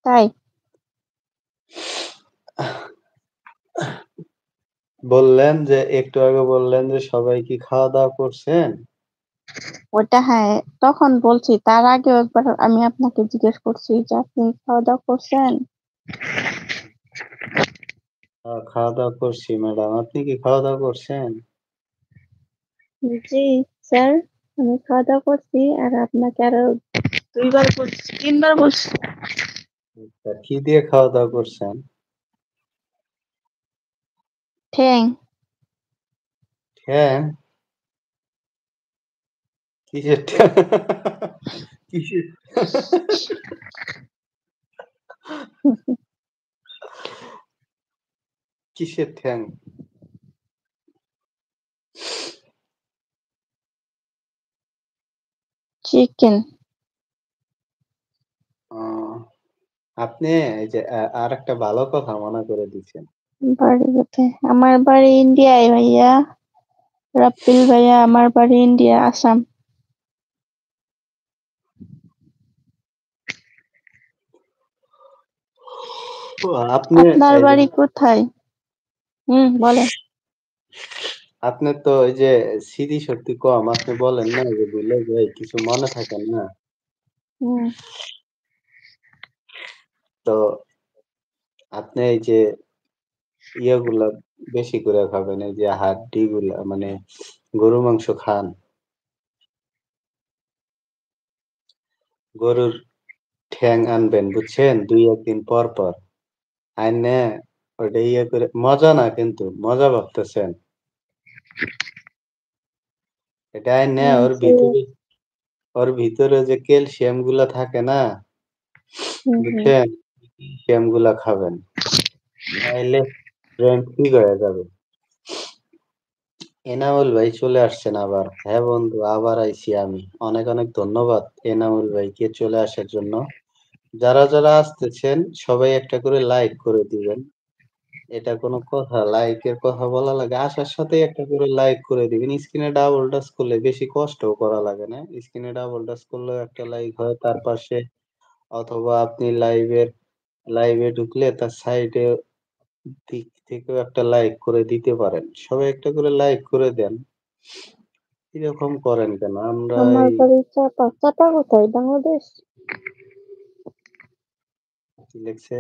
তাই? বললেন যে একটু আগে বললেন যে সবাই কি খাওয়া-দাওয়া করছেন? ওটা হ্যাঁ, তখন বলছি। তার আগেও একবার আমি আপনাকে জিজ্ঞেস করছি যে আপনি খাওয়া-দাওয়া করছেন? খাওয়া-দাওয়া করছি ম্যাডাম। আপনি কি খাওয়া-দাওয়া করছেন? জি, স্যার। আমি খাওয়া-দাওয়া করছি। আর আপনাকে আরো ২ বার বলছি, ৩ বার বলছি। আচ্ছা, কি দিয়ে খাওয়া-দাওয়া করছেন? ঠ্যাং। ঠ্যাং? কিসের ঠ্যাং? কিসের কিসের ঠ্যাং? চিকেন। ও আপনি এই যে আরেকটা ভালো কথা মনে করে দিছেন। বাড়ি কোথায়? আমার বাড়ি ইন্ডিয়ায় ভাইয়া। রাপ্পিল ভাইয়া, আমার বাড়ি ইন্ডিয়া, আসাম। ও আপনি আপনার এই যে বাড়ি কোথায়? বলেন। আপনার তো ওই যে স্মৃতিশক্তি কম। আপনি বলেন না যে ভুলে যাই, কিছু মনে থাকে না। হুম। তো আপনি এই যে ইয়েগুলা বেশি করে খাবেন। এই যে হাড্ডিগুলা মানে গরুর মাংস খান। গরুর ঠ্যাং আনবেন বুঝছেন? ২-১ দিন পর, পর। আইনে ওইটা ইয়ে করে মজা না কিন্তু মজা ভাবতেছেন। এটা আইনে জি। ওর ভিতরে যে ক্যালসিয়াম গুলা থাকে না, হুম, হুম। বুঝছেন? ক্যালসিয়াম গুলা খাবেন। নাইলে ব্রেন ঠিক হয়ে যাবে। এনামুল ভাই চলে আসছেন আবার। হ্যাঁ বন্ধু, আবার আইছি আমি। অনেক, অনেক ধন্যবাদ এনামুল ভাইকে চলে আসার জন্য। যারা, যারা আসতেছেন সবাই একটা করে লাইক করে দিবেন। এটা কোনো কথা? লাইকের কথা বলা লাগে? আসার সাথেই একটা করে লাইক করে দিবেন। স্ক্রিনে ডাবল টাচ করলে বেশি কষ্টও করা লাগে না। স্ক্রিনে ডাবল টাচ করলেও একটা লাইক হয়। তার পাশে অথবা আপনি লাইভে ঢুকলে তার সাইডে দিক থেকেও একটা লাইক করে দিতে পারেন। সবাই একটা করে লাইক করে দেন। এরকম করেন কেন? আমরা আমার এই বাড়ি চাপা। চাপা কোথায়? বাংলাদেশ? কি লিখছে?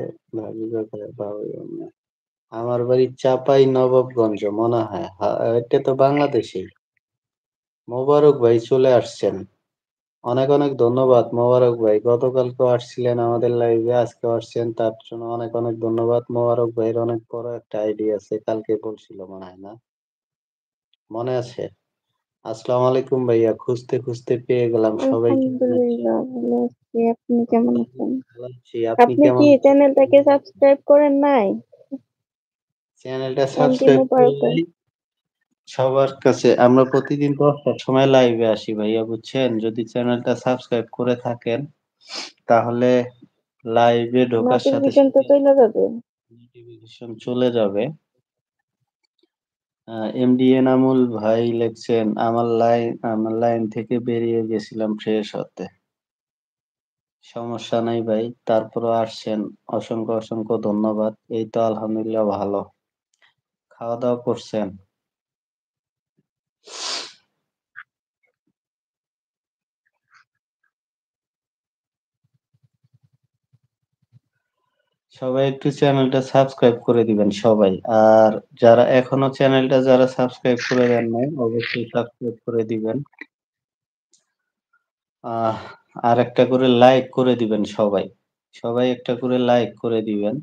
আমার বাড়ি চাঁপাই নবাবগঞ্জ মনে হয়। এটা তো বাংলাদেশেই। মোবারক ভাই চলে আসছেন। অনেক, অনেক ধন্যবাদ মোবারক ভাই। গতকালকেও আসছিলেন আমাদের লাইভে, আজকেও আসছেন। তার জন্য অনেক, অনেক ধন্যবাদ। মোবারক ভাইয়ের অনেক বড় একটা আইডি আছে। কালকে বলছিল মনে হয় না? মনে আছে? আসসালামু আলাইকুম ভাইয়া। খুঁজতে, খুঁজতে পেয়ে গেলাম। সবাই কেমন আছেন? আলহামদুলিল্লাহ, ভালো আছি। আপনি কেমন আছেন? ভালো আছি। আপনি আপনি কেমন কি আছেন? চ্যানেলটাকে সাবস্ক্রাইব করেন নাই? চ্যানেলটা এমডি সাবস্ক্রাইব মোবারকের? করলেই সবার কাছে আমরা প্রতিদিন ১০টার সময় লাইভে আসি ভাইয়া বুঝছেন? যদি চ্যানেলটা সাবস্ক্রাইব করে থাকেন তাহলে লাইভে ঢোকার সাথে, নোটিফিকেশন তো সাথে চলে যাবে। নোটিফিকেশন চলে যাবে। এমডি এনামুল ভাই লিখছেন, আমার লাইন থেকে বেরিয়ে গেছিলাম ফ্রেশ হতে। সমস্যা নাই ভাই। তারপরও আসছেন। অসংখ্য, অসংখ্য ধন্যবাদ। এই তো আলহামদুলিল্লাহ ভালো। খাওয়া-দাওয়া করছেন? সবাই একটু চ্যানেলটা সাবস্ক্রাইব করে দিবেন সবাই। আর যারা এখনো চ্যানেলটা যারা সাবস্ক্রাইব করে দেন নাই অবশ্যই সাবস্ক্রাইব করে দিবেন। আহ আর একটা করে লাইক করে দিবেন সবাই। সবাই একটা করে লাইক করে দিবেন।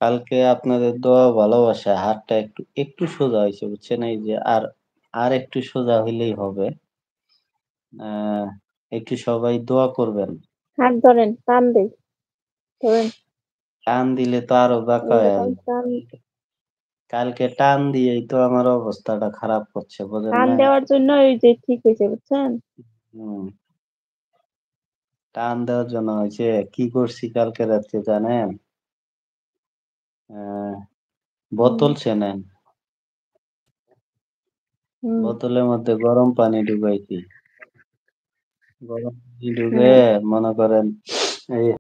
কালকে আপনাদের দোয়া ভালোবাসা হাতটা একটু একটু সোজা হয়েছে বুঝছেন? এই যে আর একটু সোজা হইলেই হবে। আহ একটু সবাই দোয়া করবেন। হাত ধরেন, টান দেই। ধরেন। টান দিলে তো আরো বাঁকা হয়ে এইরকম আসবে। টান। কালকে টান দিয়েই তো আমার অবস্থাটা খারাপ করছে বোঝেন টান নাই? দেওয়ার জন্য এই যে ঠিক হয়েছে, বুঝছেন? হুম, টান দেওয়ার জন্য হয়েছে। কি করছি কালকে রাত্রে জানেন? আহ হুম, বোতল চেনেন? হুম, বোতলের মধ্যে গরম পানি ঢুকাইছি। গরম পানি ঢুকে হুম। মনে করেন এই